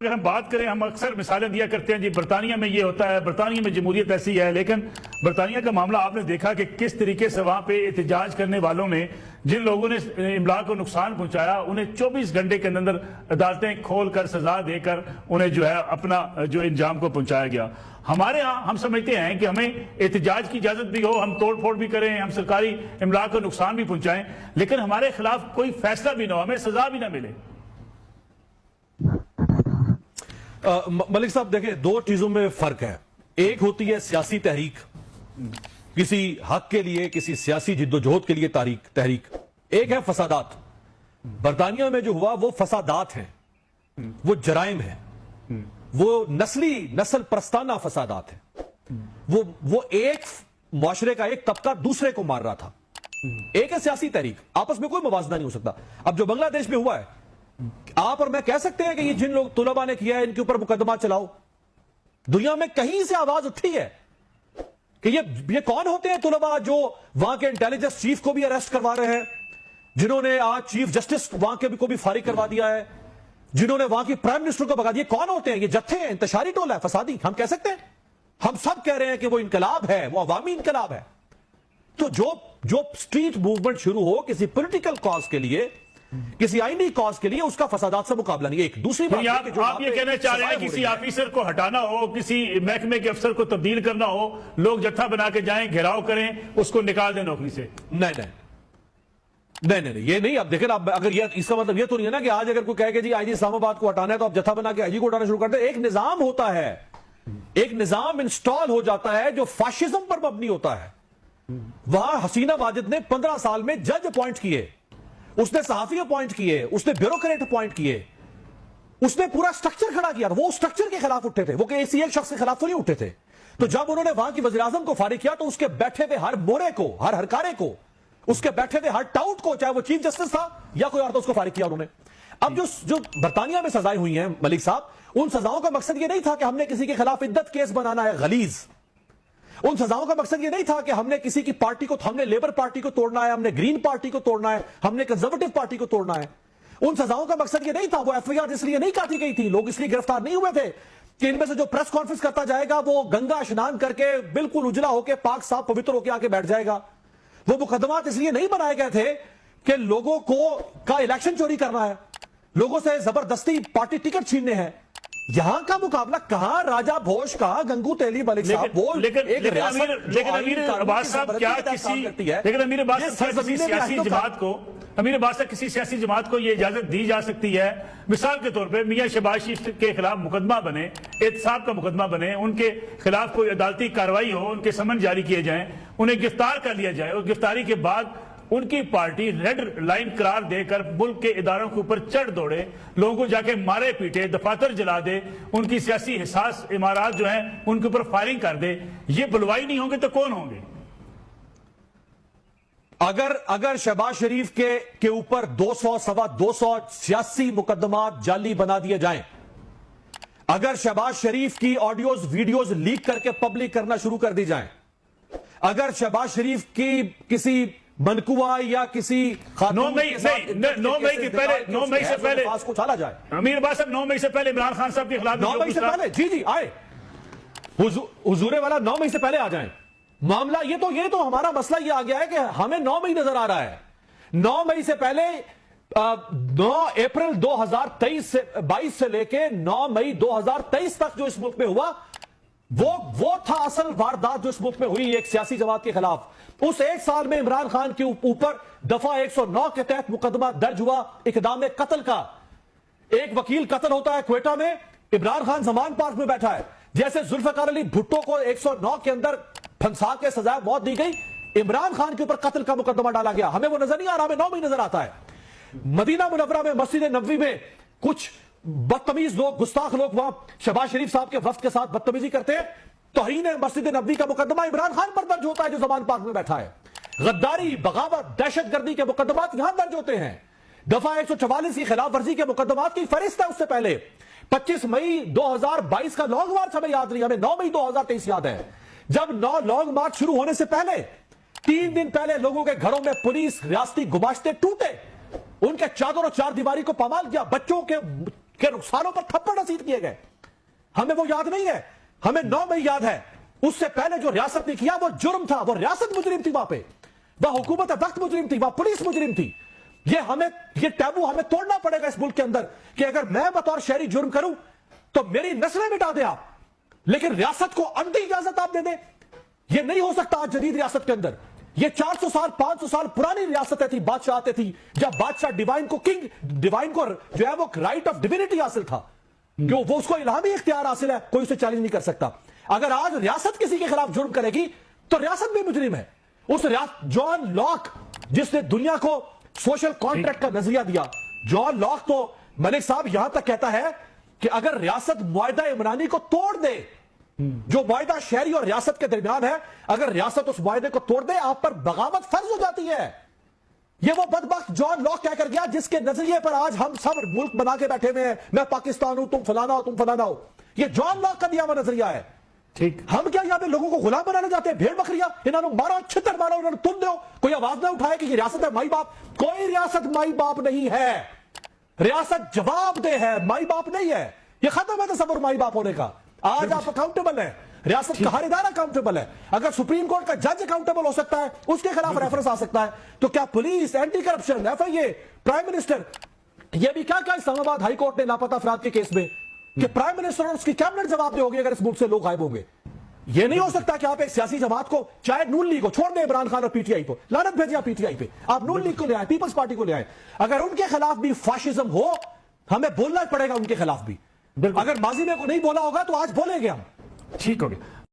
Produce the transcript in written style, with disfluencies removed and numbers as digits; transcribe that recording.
اگر ہم بات کریں، ہم اکثر مثالیں دیا کرتے ہیں جی برطانیہ میں یہ ہوتا ہے، برطانیہ میں جمہوریت ایسی ہے، لیکن برطانیہ کا معاملہ آپ نے دیکھا کہ کس طریقے سے وہاں پہ احتجاج کرنے والوں نے، جن لوگوں نے املاک کو نقصان پہنچایا، انہیں 24 گھنٹے کے اندر عدالتیں کھول کر سزا دے کر انہیں جو ہے اپنا جو انجام کو پہنچایا گیا۔ ہمارے ہاں ہم سمجھتے ہیں کہ ہمیں احتجاج کی اجازت بھی ہو، ہم توڑ پھوڑ بھی کریں، ہم سرکاری املاک کو نقصان بھی پہنچائیں، لیکن ہمارے خلاف کوئی فیصلہ بھی نہ ہو، ہمیں سزا بھی نہ ملے۔ ملک صاحب دیکھیں، دو چیزوں میں فرق ہے۔ ایک ہوتی ہے سیاسی تحریک، کسی حق کے لیے، کسی سیاسی جدوجہد کے لیے تحریک۔ ایک ہے فسادات۔ برطانیہ میں جو ہوا وہ فسادات ہیں، وہ جرائم ہیں، وہ نسل پرستانہ فسادات ہیں۔ وہ ایک معاشرے کا ایک طبقہ دوسرے کو مار رہا تھا۔ ایک ہے سیاسی تحریک، آپس میں کوئی موازنہ نہیں ہو سکتا۔ اب جو بنگلہ دیش میں ہوا ہے، آپ اور میں کہہ سکتے ہیں کہ یہ جن لوگ طلباء نے کیا ہے ان کے اوپر مقدمہ چلاؤ؟ دنیا میں کہیں سے آواز اٹھی ہے کہ یہ کون ہوتے ہیں طلباء جو وہاں کے انٹیلیجنس چیف کو بھی اریسٹ کروا رہے ہیں، جنہوں نے آج چیف جسٹس وہاں کے کو بھی فارغ کروا دیا ہے، جنہوں نے وہاں کی پرائم منسٹر کو بگا دیا؟ کون ہوتے ہیں یہ؟ جتھے ہیں، انتشاری ٹولہ ہے، فسادی ہم کہہ سکتے ہیں؟ ہم سب کہہ رہے ہیں کہ وہ انقلاب ہے، وہ عوامی انقلاب ہے۔ تو جو اسٹریٹ موومنٹ شروع ہو کسی پولیٹیکل کاز کے لیے، کسی آئینی کاز کے لیے، اس کا فسادات سے مقابلہ نہیں۔ ایک دوسری بات ہے کہ آپ یہ کہنا چاہ رہے ہیں کسی آفیسر کو ہٹانا ہو، کسی محکمے کے افسر کو تبدیل کرنا ہو، لوگ جتھا بنا کے جائیں، گھیراؤ کریں، اس کو نکال دیں نوکری سے؟ نہیں، یہ نہیں۔ اب دیکھیں، اگر یہ اس کا مطلب یہ تو نہیں ہے نا کہ آج اگر کوئی کہے کہ جی آئی جی اسلام آباد کو ہٹانا ہے تو اب جتھا بنا کے آئی جی کو ہٹانا شروع کر دیں۔ ایک نظام ہوتا ہے، ایک نظام انسٹال ہو جاتا ہے جو فاشزم پر مبنی ہوتا ہے۔ وہاں حسینہ ماجد نے 15 سال میں جج اپوائنٹ کیے، اس نے صحافی اپوائنٹ کیے، اس نے بیوروکریٹ اپوائنٹ کیے، اس نے پورا سٹرکچر کھڑا کیا۔ وہ سٹرکچر کے خلاف اٹھے تھے، وہ کسی ایک شخص کے خلاف تو نہیں اٹھے تھے۔ تو جب انہوں نے وہاں کی وزیراعظم کو فارغ کیا تو اس کے بیٹھے ہوئے ہر مورے کو، ہر ہرکارے کو، اس کے بیٹھے ہوئے ہر ٹاؤٹ کو، چاہے وہ چیف جسٹس تھا یا کوئی اور، تو اس کو فارغ کیا انہوں نے۔ اب جو برطانیہ میں سزائیں ہوئی ہیں ملک صاحب، ان سزاؤں کا مقصد یہ نہیں تھا کہ ہم نے کسی کے خلاف عدت کیس بنانا ہے غلیظ۔ ان سزاؤں کا مقصد یہ نہیں تھا کہ ہم نے کسی کی پارٹی کو، ہم نے لیبر پارٹی کو توڑنا ہے، ہم نے گرین پارٹی کو توڑنا ہے، ہم نے کنزرویٹو پارٹی کو توڑنا ہے۔ ان سزاؤں کا مقصد یہ نہیں تھا۔ وہ ایف آئی آر اس لیے نہیں کاٹی گئی تھی، لوگ اس لیے گرفتار نہیں ہوئے تھے کہ ان میں سے جو پریس کانفرنس کرتا جائے گا وہ گنگا اشنان کر کے بالکل اجلا ہو کے پاک صاف پوتر ہو کے آ کے بیٹھ جائے گا۔ وہ مقدمات اس لیے نہیں بنائے گئے تھے کہ لوگوں کا الیکشن چوری کرنا ہے، لوگوں سے زبردستی پارٹی ٹکٹ چھیننے ہیں۔ یہاں کا مقابلہ کہاں راجہ بھوج، کہاں گنگو تیلی ملک صاحب، وہ لیکن امیر عباس صاحب کیا کسی سیاسی جماعت کو یہ اجازت دی جا سکتی ہے؟ مثال کے طور پہ میاں شہباز شریف کے خلاف مقدمہ بنے، احتساب کا مقدمہ بنے، ان کے خلاف کوئی عدالتی کارروائی ہو، ان کے سمن جاری کیے جائیں، انہیں گرفتار کر لیا جائے، اور گرفتاری کے بعد ان کی پارٹی ریڈ لائن قرار دے کر ملک کے اداروں کے اوپر چڑھ دوڑے، لوگوں کو جا کے مارے پیٹے، دفاتر جلا دے، ان کی سیاسی حساس عمارات جو ہیں ان کے اوپر فائرنگ کر دے، یہ بلوائی نہیں ہوں گے تو کون ہوں گے؟ اگر شہباز شریف کے اوپر 200 سوا 200 سیاسی مقدمات جعلی بنا دیے جائیں، اگر شہباز شریف کی آڈیوز ویڈیوز لیک کر کے پبلک کرنا شروع کر دی جائیں، اگر شہباز شریف کی کسی منکوہ یا کسی 9 مئی سے پہلے کو چالا جائے، امیر عباس صاحب 9 مئی سے پہلے عمران خان صاحب کے خلاف 9 مئی سے پہلے، جی آئے حضور والا 9 مئی سے پہلے آ جائیں۔ معاملہ یہ تو ہمارا مسئلہ یہ آ گیا ہے کہ ہمیں 9 مئی نظر آ رہا ہے۔ 9 مئی سے پہلے 9 اپریل 2022 سے لے کے 9 مئی 2023 تک جو اس ملک میں ہوا وہ تھا اصل واردات جو اس ملک میں ہوئی ایک سیاسی جماعت کے خلاف۔ اس ایک سال میں عمران خان کے اوپر دفعہ 109 کے تحت مقدمہ درج ہوا اقدام قتل کا۔ ایک وکیل قتل ہوتا ہے کوئٹہ میں، عمران خان زمان پارک میں بیٹھا ہے۔ جیسے ذوالفقار علی بھٹو کو 109 کے اندر پھنسا کے سزائے موت دی گئی، عمران خان کے اوپر قتل کا مقدمہ ڈالا گیا۔ ہمیں وہ نظر نہیں آ رہا، ہمیں 9 مئی نظر آتا ہے۔ مدینہ منورہ میں مسجد نبوی میں کچھ بدتمیز لوگ، گستاخ لوگ وہاں شہباز شریف صاحب کے وفد کے ساتھ بدتمیزی کرتے ہیں، توہین مسجد نبوی کا مقدمہ عمران خان پر درج ہوتا ہے جو زمان پارک میں بیٹھا ہے۔ غداری، بغاوت، دہشت گردی کے مقدمات یہاں درج ہوتے ہیں۔ دفعہ 144 کی خلاف ورزی کے مقدمات کی فہرست ہے اس سے پہلے۔ 25 مئی 2022 کا لانگ مارچ ہمیں یاد نہیں، ہمیں 9 مئی 2023 یاد ہے، جب لانگ مارچ شروع ہونے سے پہلے 3 دن پہلے لوگوں کے گھروں میں پولیس ریاستی گماشتے ٹوٹے، ان کے چادر و چار دیواری کو پامال کیا، بچوں کے کہ رخسانوں پر تھپڑ رسید کیے گئے. ہمیں وہ یاد نہیں ہے, ہمیں 9 مئی یاد ہے. اس سے پہلے جو ریاست نے کیا وہ جرم تھا, وہ ریاست مجرم تھی, وہاں پہ وہ حکومت وقت مجرم تھی, وہاں پولیس مجرم تھی. یہ ٹیبو ہمیں توڑنا پڑے گا اس ملک کے اندر کہ اگر میں بطور شہری جرم کروں تو میری نسلیں مٹا دیں آپ, لیکن ریاست کو اندھی اجازت آپ دے دیں. یہ نہیں ہو سکتا آج جدید ریاست کے اندر. یہ 400 سال 500 سال پرانی ریاستیں تھی, بادشاہتیں تھی, جب بادشاہ ڈیوائن کو جو ہے وہ رائٹ آف ڈیوینٹی حاصل تھا, وہ اس کو الہامی اختیار حاصل ہے, کوئی اسے چیلنج نہیں کر سکتا. اگر آج ریاست کسی کے خلاف جرم کرے گی تو ریاست بھی مجرم ہے. جان لاک جس نے دنیا کو سوشل کانٹریکٹ کا نظریہ دیا, جان لاک تو ملک صاحب یہاں تک کہتا ہے کہ اگر ریاست معاہدہ عمرانی کو توڑ دے, جو معاہدہ شہری اور ریاست کے درمیان ہے, اگر ریاست اس معاہدے کو توڑ دے آپ پر بغاوت فرض ہو جاتی ہے. یہ وہ بدبخت جان لاک کہہ کر گیا جس کے نظریے پر آج ہم سب ملک بنا کے بیٹھے ہوئے ہیں, میں پاکستان ہوں, تم فلانا ہو, تم فلانا ہو. یہ جان لاک کا دیا ہوا نظریہ ہے. ٹھیک, ہم کیا یہاں پہ لوگوں کو غلام بنانے جاتے ہیں, بھیڑ بکریاں, انہوں نے مارا, چھتر مارا, انہوں نے تم دو, کوئی آواز نہ اٹھائے کہ یہ ریاست ہے مائی باپ. کوئی ریاست مائی باپ نہیں ہے, ریاست جواب دہ ہے, مائی باپ نہیں ہے. یہ ختم ہے تصور مائی باپ ہونے کا. آج آپ اکاؤنٹیبل ہیں, ریاست کا ہر ادارہ اکاؤنٹیبل ہے. اگر سپریم کورٹ کا جج اکاؤنٹیبل ہو سکتا ہے, اس کے خلاف ریفرنس آ سکتا ہے, تو کیا police, anti corruption, FIA, prime minister, یہ بھی کیا اسلام آباد ہائی کورٹ نے لاپتہ افراد کے کیس میں کہ پرائم منسٹر اور اس کی کیبنٹ جواب دے ہوگی اگر اس ملک سے لوگ غائب ہوں گے. یہ نہیں ہو سکتا کہ آپ ایک سیاسی جماعت کو, چاہے نون لیگ کو, چھوڑ دیں عمران خان اور PTI کو, لعنت بھیجیں آپ PTI پہ, آپ نون لیگ کو لے آئیں, پیپلز پارٹی کو لے آئیں. اگر ان کے خلاف بھی فاشزم ہو, ہمیں بولنا پڑے گا ان کے خلاف بھی. اگر ماضی میں کو نہیں بولا ہوگا تو آج بولیں گے ہم. ٹھیک ہو گیا.